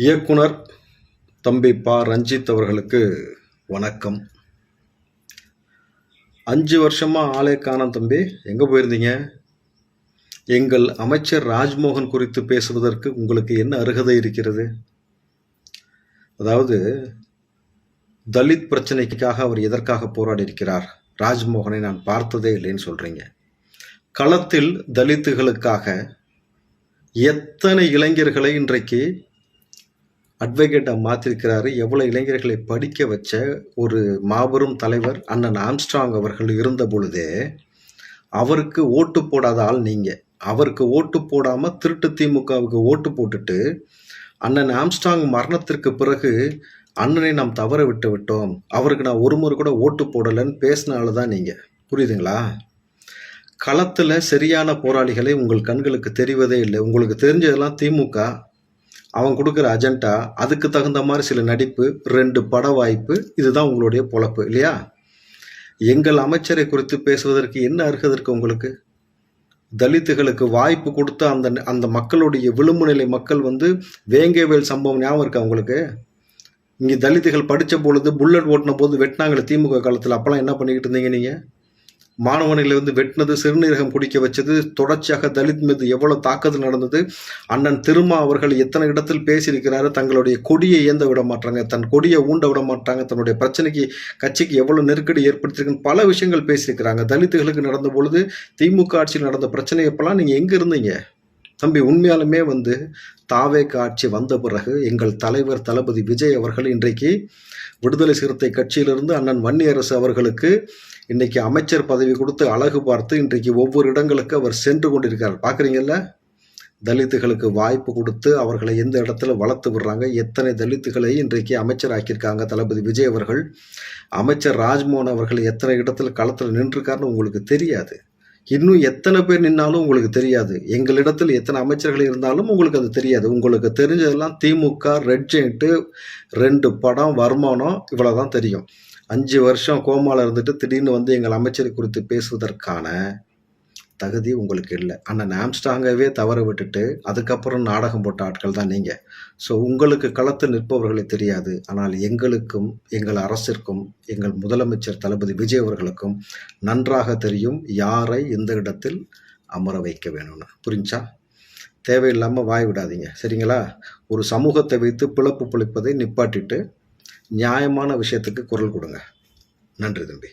இயக்குனர் தம்பி பா ரஞ்சித் அவர்களுக்கு வணக்கம். 5 வருஷமா ஆளே காணோம் தம்பி, எங்கே போயிருந்தீங்க? எங்கள் அமைச்சர் ராஜ்மோகன் குறித்து பேசுவதற்கு உங்களுக்கு என்ன அருகதை இருக்கிறது? அதாவது தலித் பிரச்சனைக்காக அவர் எதற்காக போராடி இருக்கிறார்? ராஜ்மோகனை நான் பார்த்ததே இல்லைன்னு சொல்றீங்க. களத்தில் தலித்துகளுக்காக எத்தனை இளைஞர்களை இன்றைக்கு அட்வொகேட்டாக மாற்றிருக்கிறாரு. எவ்வளோ இளைஞர்களை படிக்க வச்ச ஒரு மாபெரும் தலைவர் அண்ணன் ஆம்ஸ்ட்ராங் அவர்கள் இருந்த பொழுதே அவருக்கு ஓட்டு போடாத ஆள் நீங்கள். அவருக்கு ஓட்டு போடாமல் திருட்டு திமுகவுக்கு ஓட்டு போட்டுட்டு அண்ணன் ஆம்ஸ்ட்ராங் மரணத்திற்கு பிறகு அண்ணனை நாம் தவற விட்டு விட்டோம், அவருக்கு நான் ஒரு முறை கூட ஓட்டு போடலைன்னு பேசினால தான் நீங்கள். புரியுதுங்களா? களத்தில் சரியான போராளிகளை உங்கள் கண்களுக்கு தெரிவதே இல்லை. உங்களுக்கு தெரிஞ்சதெல்லாம் திமுக, அவன் கொடுக்குற அஜெண்டா, அதுக்கு தகுந்த மாதிரி சில நடிப்பு, 2 பட வாய்ப்பு, இதுதான் உங்களுடைய பொழப்பு இல்லையா? எங்கள் அமைச்சரை குறித்து பேசுவதற்கு என்ன அருகதற்கு உங்களுக்கு? தலித்துகளுக்கு வாய்ப்பு கொடுத்து அந்த மக்களுடைய விளிம்பு நிலை மக்கள் வேங்கவேல் சம்பவம் ஞாபகம் இருக்கா உங்களுக்கு? இங்கே தலித்துகள் படித்த பொழுது புல்லட் ஓட்டின போது வெட்டினாங்களே திமுக காலத்தில், அப்போல்லாம் என்ன பண்ணிக்கிட்டு இருந்தீங்க நீங்கள்? மாணவர்களை வெட்டினது, சிறுநீரகம் குடிக்க வச்சது, தொடர்ச்சியாக தலித் மீது எவ்வளவு தாக்குதல் நடந்தது. அண்ணன் திருமா அவர்கள் எத்தனை இடத்தில் பேசியிருக்கிறாரு. தங்களுடைய கொடியை ஏந்த விட மாட்டாங்க, தன் கொடியை ஊண்ட விட மாட்டாங்க, தன்னுடைய பிரச்சனைக்கு கட்சிக்கு எவ்வளவு நெருக்கடி ஏற்படுத்தியிருக்குன்னு பல விஷயங்கள் பேசியிருக்கிறாங்க. தலித்துகளுக்கு நடந்த பொழுது திமுக ஆட்சியில் நடந்த பிரச்சனை எப்பெல்லாம் நீங்க எங்க இருந்தீங்க தம்பி? உண்மையாலுமே தாவேக ஆட்சி வந்த பிறகு எங்கள் தலைவர் தளபதி விஜய் அவர்கள் இன்றைக்கு விடுதலை சிறுத்தை கட்சியிலிருந்து அண்ணன் வன்னியரசு அவர்களுக்கு இன்னைக்கு அமைச்சர் பதவி கொடுத்து அழகு பார்த்து இன்றைக்கு ஒவ்வொரு இடங்களுக்கு அவர் சென்று கொண்டிருக்கிறார். பார்க்குறீங்கல்ல? தலித்துகளுக்கு வாய்ப்பு கொடுத்து அவர்களை எந்த இடத்துல வளர்த்து விடுறாங்க. எத்தனை தலித்துகளை இன்றைக்கு அமைச்சர் ஆக்கியிருக்காங்க தளபதி விஜய் அவர்கள். அமைச்சர் ராஜ்மோகன் அவர்கள் எத்தனை இடத்துல களத்தில் நின்றுருக்காருன்னு உங்களுக்கு தெரியாது. இன்னும் எத்தனை பேர் நின்னாலும் உங்களுக்கு தெரியாது. எங்களிடத்தில் எத்தனை அமைச்சர்கள் இருந்தாலும் உங்களுக்கு அது தெரியாது. உங்களுக்கு தெரிஞ்சதெல்லாம் திமுக, ரெட் ஜெயிண்ட்டு, 2 படம், வருமானம், இவ்வளோதான் தெரியும். 5 வருஷம் கோமாவில் இருந்துட்டு திடீர்னு எங்கள் அமைச்சரை குறித்து பேசுவதற்கான தகுதி உங்களுக்கு இல்லை. அண்ணன் ஆம்ஸ்ட்ராங்கவே தவற விட்டுட்டு அதுக்கப்புறம் நாடகம் போட்ட ஆட்கள் தான் நீங்கள். ஸோ உங்களுக்கு களத்தில் நிற்பவர்களை தெரியாது. ஆனால் எங்களுக்கும், எங்கள் அரசிற்கும், எங்கள் முதலமைச்சர் தளபதி விஜய் அவர்களுக்கும் நன்றாக தெரியும் யாரை எந்த இடத்தில் அமர வைக்க வேணும்னு. புரிஞ்சா? தேவையில்லாமல் வாய் விடாதீங்க, சரிங்களா? ஒரு சமூகத்தை வைத்து பிளப்பு பிழைப்பதை நிப்பாட்டிட்டு நியாயமான விஷயத்துக்கு குரல் கொடுங்க. நன்றி தம்பி.